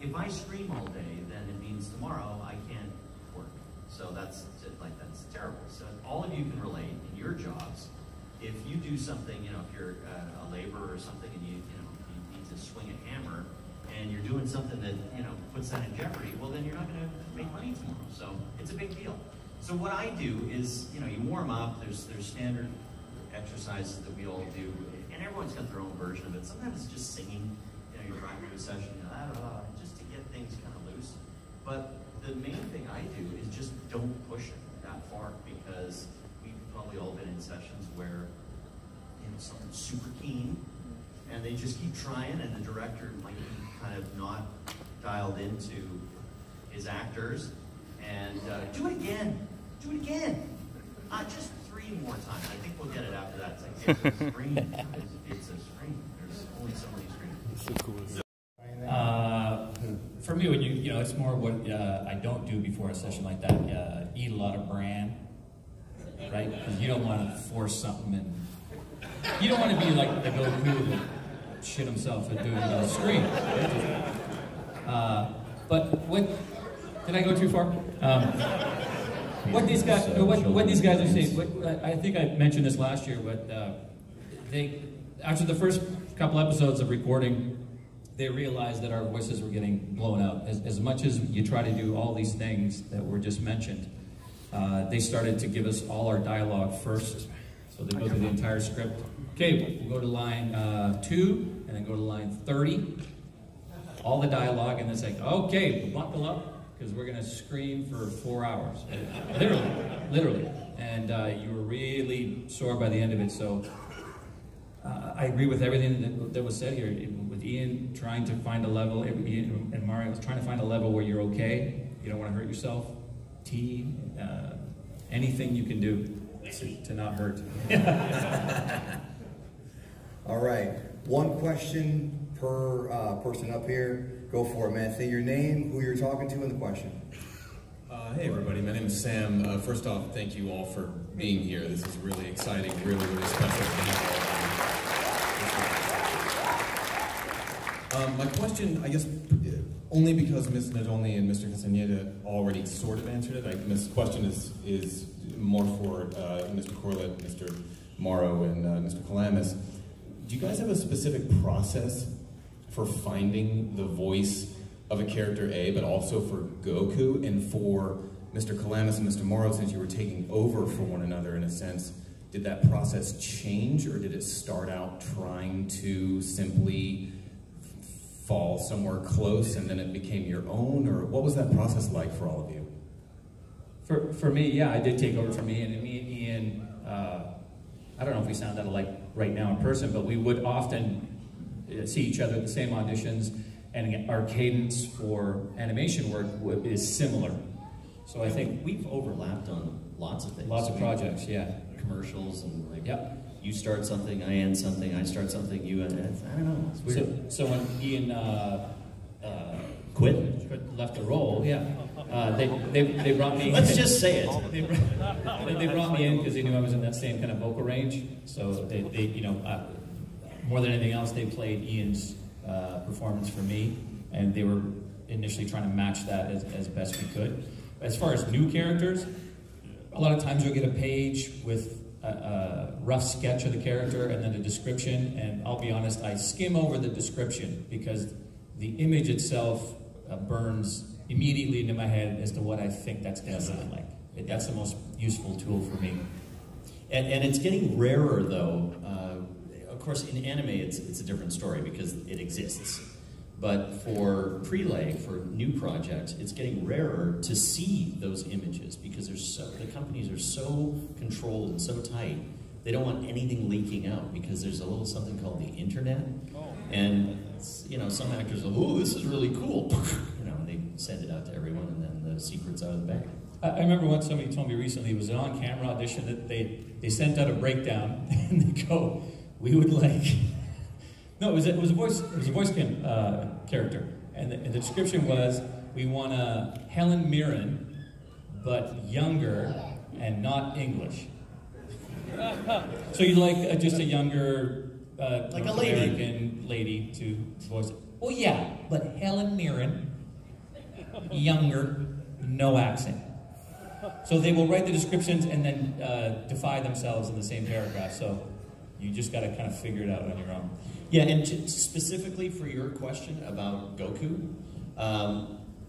if I scream all day, then it means tomorrow I can't work. So that's terrible. So all of you can relate in your jobs. If you do something, you know, if you're a laborer or something, and you need to swing a hammer, and you're doing something that, you know, puts that in jeopardy, well, then you're not going to make money tomorrow. So it's a big deal. So what I do is, you know, you warm up. There's standard exercises that we all do, and everyone's got their own version of it. Sometimes it's just singing. You know, you're driving to a session, you know, just to get things kind of loose. But the main thing I do is just don't push it that far, because we've probably all been in sessions where, you know, someone's super keen, and they just keep trying, and the director might be kind of not dialed into his actors, and do it again, just 3 more times. I think we'll get it after that. It's like, it's a screen. It's a screen. There's only so many screens. It's so cool. For me, when you know, it's more what I don't do before a session like that. Eat a lot of bran, right? Because you don't want to force something, and you don't want to be like the Goku that shit himself at doing the screen. But what did I go too far? What these guys are saying. I think I mentioned this last year. But they, after the first couple episodes of recording, they realized that our voices were getting blown out. As much as you try to do all these things that were just mentioned, they started to give us all our dialogue first. So they go through the entire script. Okay, we'll go to line 2, and then go to line 30. All the dialogue, and it's like, okay, buckle up, because we're going to scream for 4 hours. Literally. And you were really sore by the end of it. So I agree with everything that was said here. With Ian trying to find a level, Ian and Mario was trying to find a level where you're okay, you don't want to hurt yourself. Anything you can do to not hurt. All right, 1 question per person up here. Go for it, man. Say your name, who you're talking to, and the question. Hey everybody, my name is Sam. First off, thank you all for being here. This is really exciting, really, really special. My question, I guess, only because Ms. Nadolny and Mr. Castaneda already sort of answered it. This question is more for Mr. Corlett, Mr. Morrow, and Mr. Calamus. Do you guys have a specific process for finding the voice of a character A, but also for Goku, and for Mr. Calamus and Mr. Morrow, since you were taking over for one another in a sense, did that process change, or did it start out trying to simply fall somewhere close and then it became your own, or what was that process like for all of you? For me, yeah, I did take over from Ian, and me and Ian, I don't know if we sound that alike right now in person, but we would often see each other at the same auditions, and our cadence for animation work is similar. So I think we've overlapped on lots of things. Lots of projects, yeah. Commercials and like, yep. You start something, I end something, I start something, you end it. I don't know, it's weird. So when Ian left the role, yeah, they brought me in. Let's just say it. They brought me in because they knew I was in that same kind of vocal range. So they you know, more than anything else, they played Ian's performance for me, and they were initially trying to match that as best we could. As far as new characters, a lot of times you'll get a page with a rough sketch of the character and then a description, and I'll be honest, I skim over the description because the image itself burns immediately into my head as to what I think that's going to sound like. That's the most useful tool for me. And it's getting rarer though. Of course, in anime it's a different story because it exists. But for prelay, for new projects, it's getting rarer to see those images because the companies are so controlled and so tight. They don't want anything leaking out because there's a little something called the internet. And you know, some actors are, oh, this is really cool. You know, and they send it out to everyone, and then the secret's out of the bag. I remember once somebody told me recently, it was an on-camera audition, that they sent out a breakdown, and they go, we would like. No, it was a voice character, and the description was, we want a Helen Mirren, but younger and not English. So you'd like just a younger, like a American lady to voice it. Oh yeah, but Helen Mirren, younger, no accent. So they will write the descriptions and then defy themselves in the same paragraph. So you just got to kind of figure it out on your own. Yeah, and specifically for your question about Goku,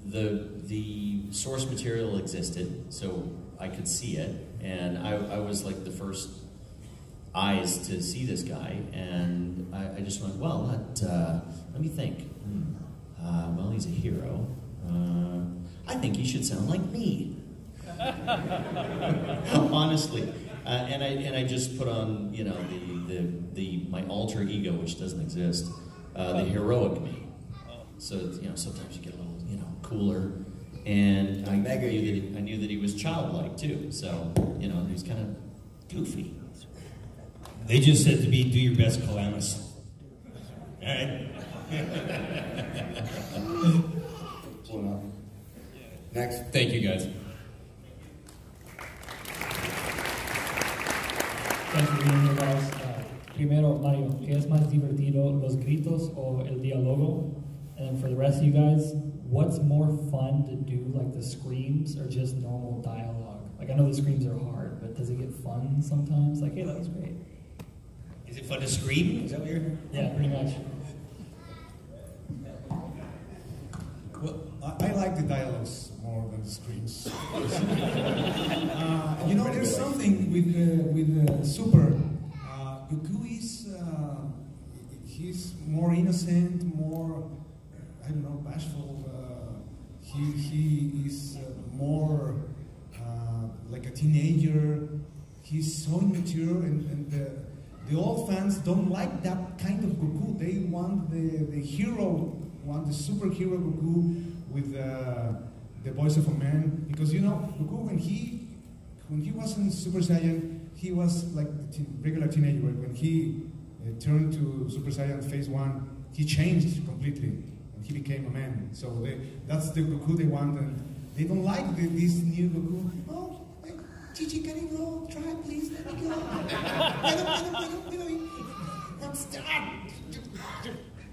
the source material existed, so I could see it, and I was like the first eyes to see this guy, and I just went, well, let me think. Well, he's a hero. I think he should sound like me. Honestly, and I just put on, you know, my alter ego, which doesn't exist, the heroic me. So, you know, sometimes you get a little, you know, cooler, and I knew that he was childlike too. So, you know, he was kind of goofy. They just said to me, "Do your best, Calamus." All right. Next. Thank you, guys. Thanks for being here, guys. Primero, Mario, ¿qué es más divertido, los gritos o el diálogo? And then for the rest of you guys, what's more fun to do, like the screams or just normal dialogue? Like, I know the screams are hard, but does it get fun sometimes? Like, hey, that was great. Is it fun to scream? Is that what you're... Yeah, pretty much. Well, I like the dialogues more than the screams. You know, there's something with Super. Goku is he's more innocent, more I don't know, bashful. He is more like a teenager. He's so immature, and the old fans don't like that kind of Goku. They want the hero, want the superhero Goku with the voice of a man. Because you know, Goku when he wasn't Super Saiyan, he was like a regular teenager. When he turned to Super Saiyan Phase 1, he changed completely and he became a man. So that's the Goku they want, and they don't like this new Goku. Oh, Gigi, can you go? Try, please, let me go. Get him, what's that?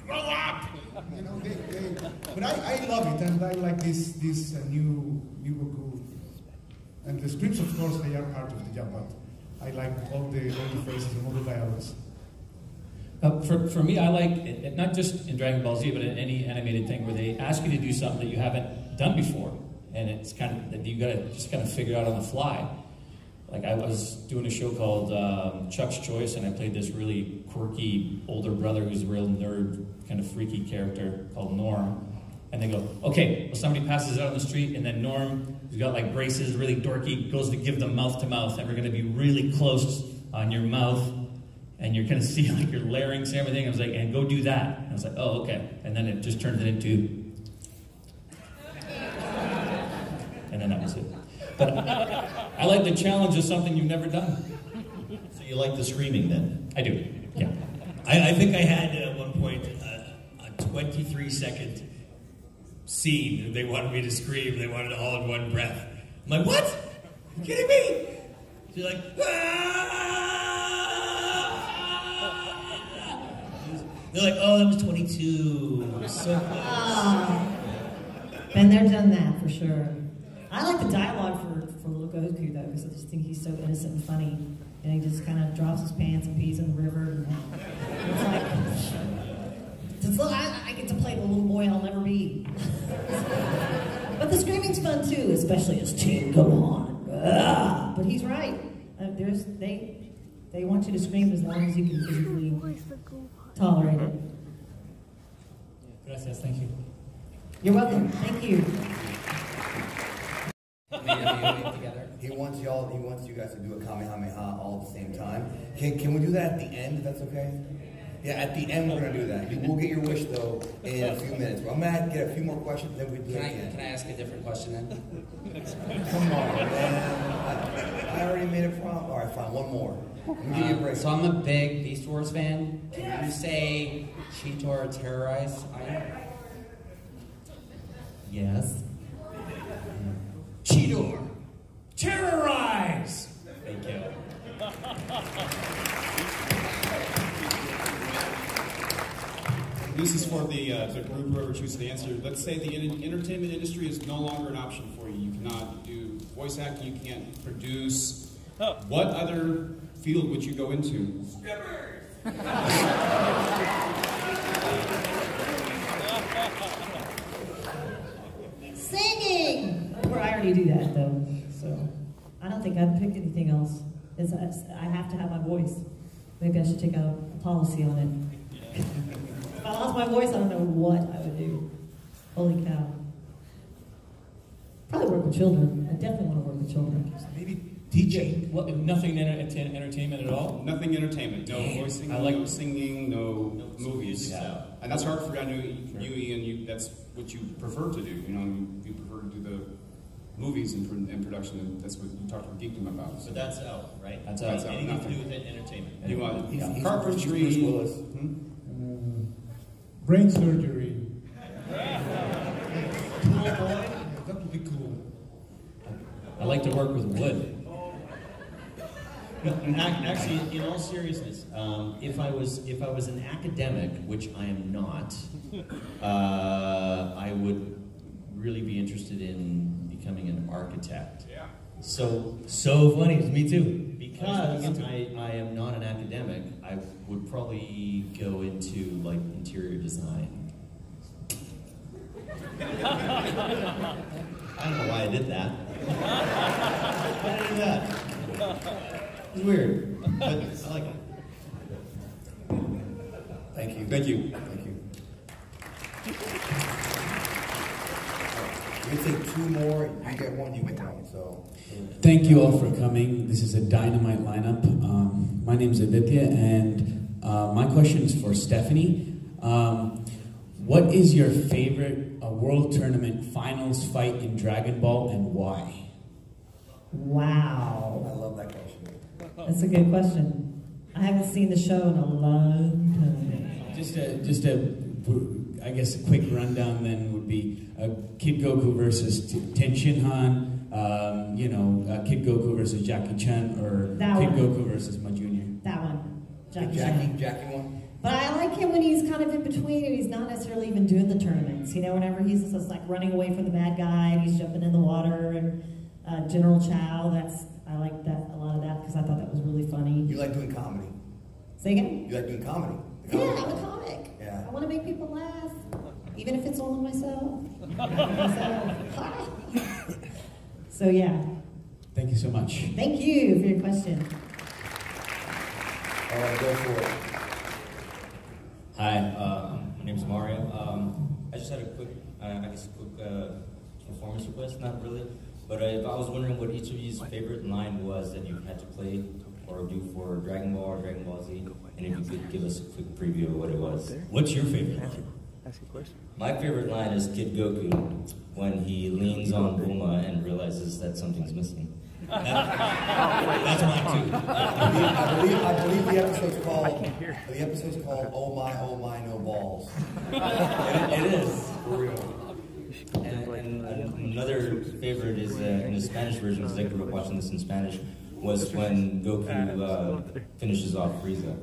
Grow up! You know, but I love it, and I like this new Goku. And the scripts, of course, they are part of the job, but I like all the phrases and all the dialogues. For me, I like it, not just in Dragon Ball Z, but in any animated thing where they ask you to do something that you haven't done before, and it's kind of that you gotta just kind of figure out on the fly. Like I was doing a show called Chuck's Choice, and I played this really quirky older brother who's a real nerd, kind of freaky character called Norm. And they go, okay, well somebody passes out on the street, and then Norm, who's got like braces, really dorky, goes to give them mouth to mouth, and we're gonna be really close on your mouth, and you're gonna see like your larynx and everything. I was like, and go do that. And I was like, oh, okay. And then it just turned it into, and then that was it. But I like the challenge of something you've never done. So you like the screaming then? I do, yeah. I think I had at one point a 23-second scene. They wanted me to scream. They wanted it all in one breath. I'm like, what? Are you kidding me? She's like, ah! They're like, oh, that was 22. So close. Been there, done that, for sure. I like the dialogue for little Goku, though, because I just think he's so innocent and funny. And he just kind of drops his pants and pees in the river. And it's like, I get to play the little boy I'll never be. But the screaming's fun, too, especially as Team Gohan. But he's right. They want you to scream as long as you can physically tolerate it. Gracias, thank you. You're welcome. Thank you. He wants you guys to do a Kamehameha all at the same time. Can we do that at the end, if that's okay? Yeah, at the end we're gonna do that. We'll get your wish though in a few minutes. I'm gonna get a few more questions, then we do it again. Can I ask a different question then? Come on, man. I already made a promise. All right, fine. One more. Let me give you a break. So I'm a big Beast Wars fan. Can you say Cheetor terrorize? Yes. Cheetor, terrorize! Thank you. This is for the group, whoever chooses to answer. Let's say the entertainment industry is no longer an option for you. You cannot do voice acting. You can't produce. What other field would you go into? Singing! Well, I already do that though, so I don't think I'd pick anything else. I have to have my voice. Maybe I should take a policy on it. If I lost my voice, I don't know what I would do. Holy cow. Probably work with children. I definitely want to work with children. Maybe teaching. What, nothing entertainment at all? Nothing entertainment. No voicing, no singing, no movies. And that's hard for you. I know you, Ian, that's what you prefer to do. You know, you prefer to do the movies in production, and that's what you talked to Geekdom about. So. But that's out, right? That's out. Anything to do with entertainment. You want carpentry. Bruce Willis. Brain surgery. Cool boy. That would be cool. I like to work with wood. No, actually, in all seriousness, if I was an academic, which I am not, I would really be interested in becoming an architect. Yeah. So funny. Me too. Because I am not an academic, I would probably go into like interior design. I don't know why I did that. Why did I do that? It's weird, but I like it. Thank you. Thank you. Thank you. We take two more. You get one. You get one. So. Thank you all for coming. This is a dynamite lineup. My name is Aditya, and my question is for Stephanie. What is your favorite World Tournament Finals fight in Dragon Ball, and why? Wow. I love that question. That's a good question. I haven't seen the show in a long time. Just I guess a quick rundown then would be Kid Goku versus Ten Shinhan, Kid Goku versus Jackie Chan, or Kid Goku versus my junior. That one. Jackie one. But I like him when he's kind of in between and he's not necessarily even doing the tournaments. You know, whenever he's just like running away from the bad guy and he's jumping in the water and General Chow, I like that, a lot of that, because I thought that was really funny. You like doing comedy? Say again? You like doing comedy? Yeah, I'm a comic. Yeah. I want to make people laugh, even if it's all on myself. So yeah. Thank you so much. Thank you for your question. All right, go for it. Hi, my name's Mario. I just had a quick performance request, not really, but I was wondering what each of you's favorite line was that you had to play or do for Dragon Ball or Dragon Ball Z, and if you could give us a quick preview of what it was. What's your favorite line? Ask a question. My favorite line is Kid Goku, when he leans on Bulma and realizes that something's missing. That's mine too. I believe the episode's called Oh My No Balls. It is. For real. And another favorite is in the Spanish version, because I grew up watching this in Spanish, was when Goku finishes off Frieza.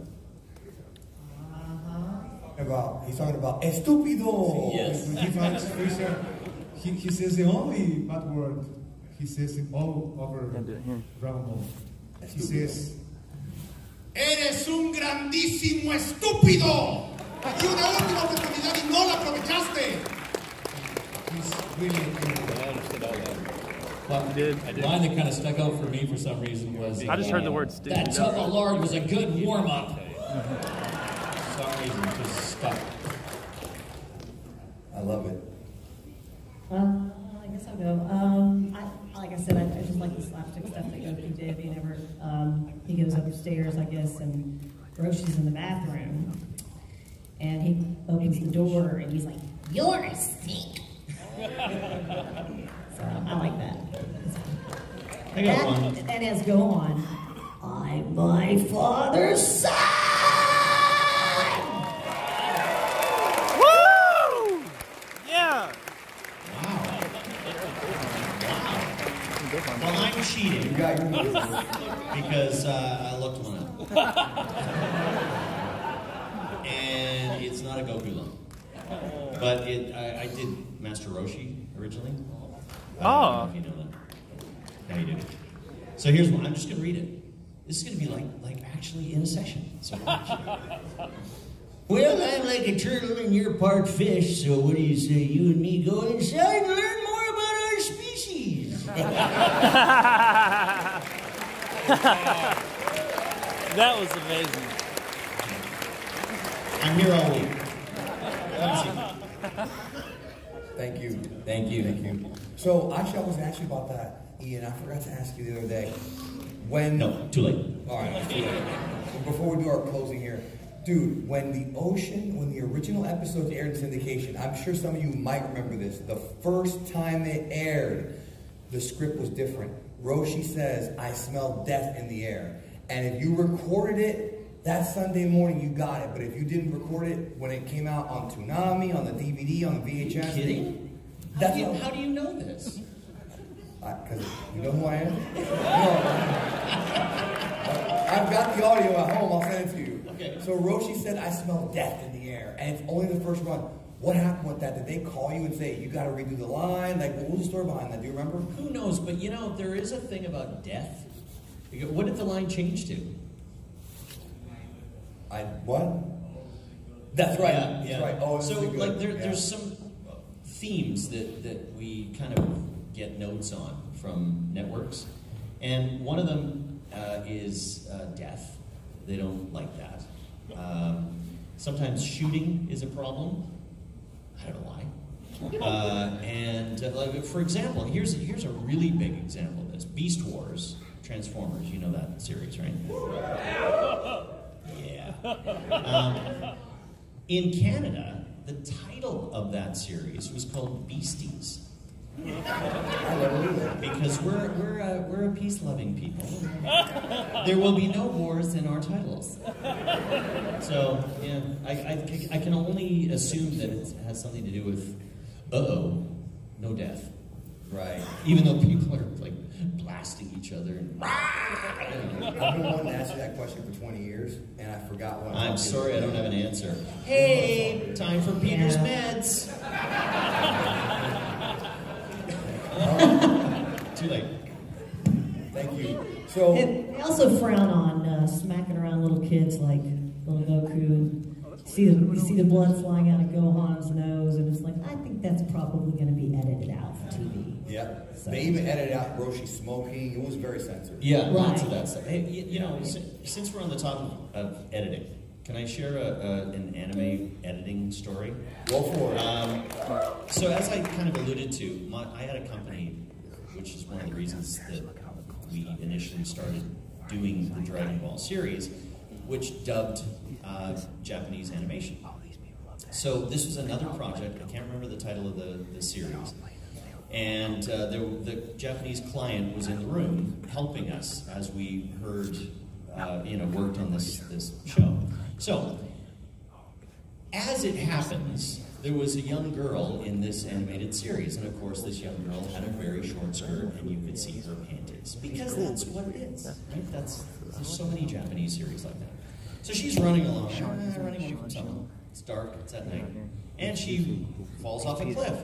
He's talking about estúpido. Yes. When he finds Freezer, he says the only bad word he says in all over Dragon Ball. He says, ¡Eres un grandísimo estúpido! Y una última oportunidad y no la aprovechaste. He's really The line that kind of stuck out for me for some reason was... I just heard the word stupid. That tub of lard was a good warm-up. For some reason, it just stuck. I love it. I guess I'll go. Like I said, I just like the slapstick stuff that Goku did. He goes upstairs, I guess, and Roshi's in the bathroom. And he opens the door, and he's like, "You're a stink." So I like that. I got one. And as go on, I'm my father's son! Woo! Yeah! Well, I'm cheating because I looked one up. And it's not a Goku line. But I did Master Roshi originally. I don't know if you know that. No, you do. So here's one. I'm just going to read it. This is going to be like actually in a session. So well, I'm like a turtle and you're part fish, so what do you say you and me go inside and learn more about our species? That was amazing. I'm here all week. Thank you. Thank you. Thank you. So, actually, I was asking about that, Ian. I forgot to ask you the other day. When... No, too late. All right, too late. Before we do our closing here, dude, when the original episodes aired in syndication, I'm sure some of you might remember this. The first time it aired, the script was different. Roshi says, "I smell death in the air." And if you recorded it that Sunday morning, you got it. But if you didn't record it when it came out on Toonami, on the DVD, on the VHS... Are you kidding? How do you know this? Because you know who I am? No. I've got the audio at home. I'll send it to you. Okay. So Roshi said, "I smell death in the air." And it's only the first one. What happened with that? Did they call you and say, "You got to redo the line"? Like, what was the story behind that? Do you remember? Who knows? But you know, there is a thing about death. What did the line change to? What? That's right. Yeah, That's right. Oh, so really good. like there's some themes that we kind of get notes on from networks, and one of them is death. They don't like that. Sometimes shooting is a problem. I don't know why. Like for example, here's a really big example of this: Beast Wars, Transformers. You know that series, right? Yeah. In Canada, the title of that series was called Beasties. Because we're a peace-loving people. There will be no wars in our titles. So yeah, I can only assume that it has something to do with no death. Right. Even though people are like blasting each other. And, I've been wanting to ask you that question for 20 years, and I forgot what I'm sorry, I don't have an answer. Hey, time for Peter's meds. Too late. Thank you. So they also frown on smacking around little kids like little Goku. And you see the blood flying out of Gohan's nose, and it's like, I think that's probably going to be edited out for TV. Yeah. So. They even edited out Roshi smoking. It was very censored. Yeah, lots of that stuff. Hey, you know, since we're on the topic of editing, can I share an anime editing story? Go for it. So as I kind of alluded to, I had a company, which is one of the reasons that we initially started doing the Dragon Ball series, which dubbed Japanese animation. So this was another project. I can't remember the title of the series. And the Japanese client was in the room helping us as we heard, worked on this show. So, as it happens, there was a young girl in this animated series, and of course this young girl had a very short skirt, and you could see her panties, because that's what it is, right? There's so many Japanese series like that. So she's running along from something. It's dark, it's at night, and she falls off a cliff.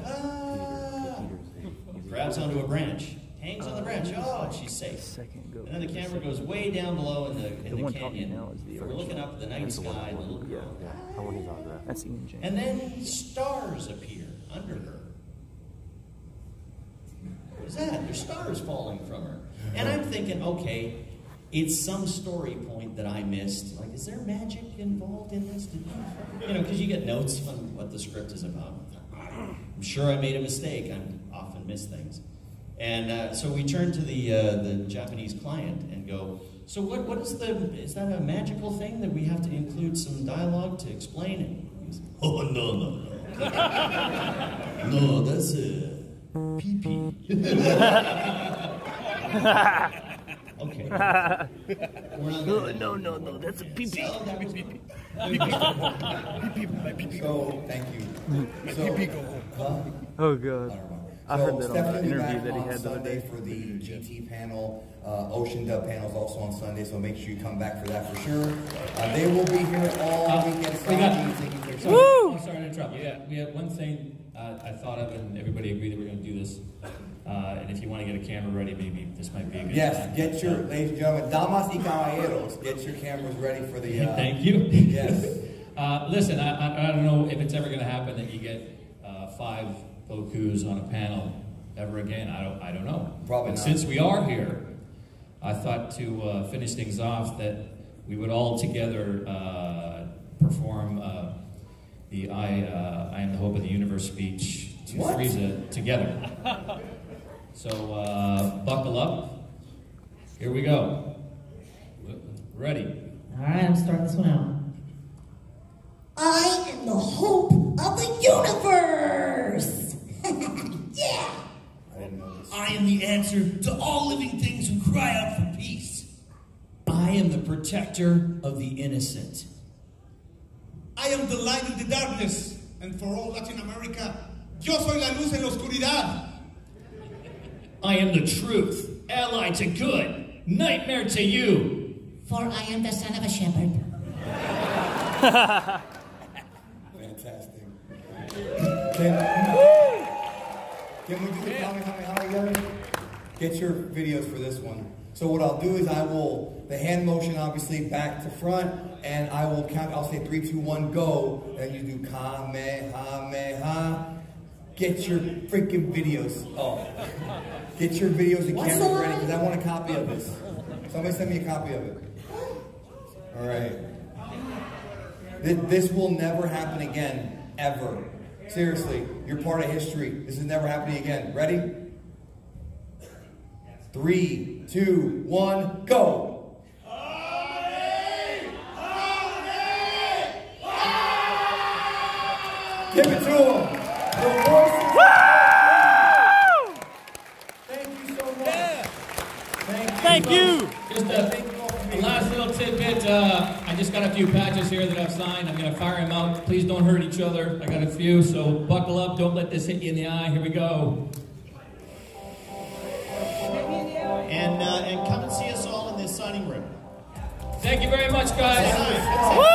Grabs onto a branch, hangs on the branch. Oh, she's safe. And then the camera goes way down below in the canyon. We're looking up at the night sky, the little girl. That's Ian James. And then stars appear under her. What is that? There's stars falling from her. And I'm thinking, okay, it's some story point that I missed. Like, is there magic involved in this? Because you get notes on what the script is about. I'm sure I made a mistake. I often miss things. And so we turn to the Japanese client and go, so what is that a magical thing that we have to include some dialogue to explain it? He goes, oh, no. No, that's a pee-pee. Okay. No, that's a pee-pee. So, thank you. Oh, God. I heard that on the Stephanie interview that he on had the other Sunday day. for the GT panel. Ocean Dub panel is also on Sunday, so make sure you come back for that for sure. They will be here all weekend. Woo! I'm sorry to interrupt. We have one thing I thought of, and everybody agreed that we're going to do this. And if you want to get a camera ready, maybe this might be a good time. Get your, ladies and gentlemen, damas y caballeros, get your cameras ready for the... Thank you. Yes. Listen, I don't know if it's ever going to happen that you get 5 Gokus on a panel ever again. I don't know. Probably but not. Since we are here, I thought to finish things off that we would all together perform the I Am the Hope of the Universe speech to Frieza together. So buckle up. Here we go. Ready? All right, I'm starting this one out. I am the hope of the universe. Yeah. I am the answer to all living things who cry out for peace. I am the protector of the innocent. I am the light in the darkness, and for all Latin America, yo soy la luz en la oscuridad. I am the truth, ally to good, nightmare to you. For I am the son of a shepherd. Fantastic. Can we do the Kamehameha together? Get your videos for this one. So what I'll do is the hand motion obviously back to front, and I will count, I'll say 3, 2, 1, go, and you do Kamehameha. Get your freaking videos. Get your videos and cameras ready, because I want a copy of this. Somebody send me a copy of it. All right. This will never happen again, ever. Seriously, you're part of history. This is never happening again. Ready? 3, 2, 1, go! Give it to him! The voice of Thank you so much. Yeah. Thank you. Just a last little tidbit. I just got a few patches here that I've signed. I'm going to fire them out. Please don't hurt each other. I got a few, so buckle up. Don't let this hit you in the eye. Here we go. And come and see us all in the signing room. Thank you very much, guys. Woo!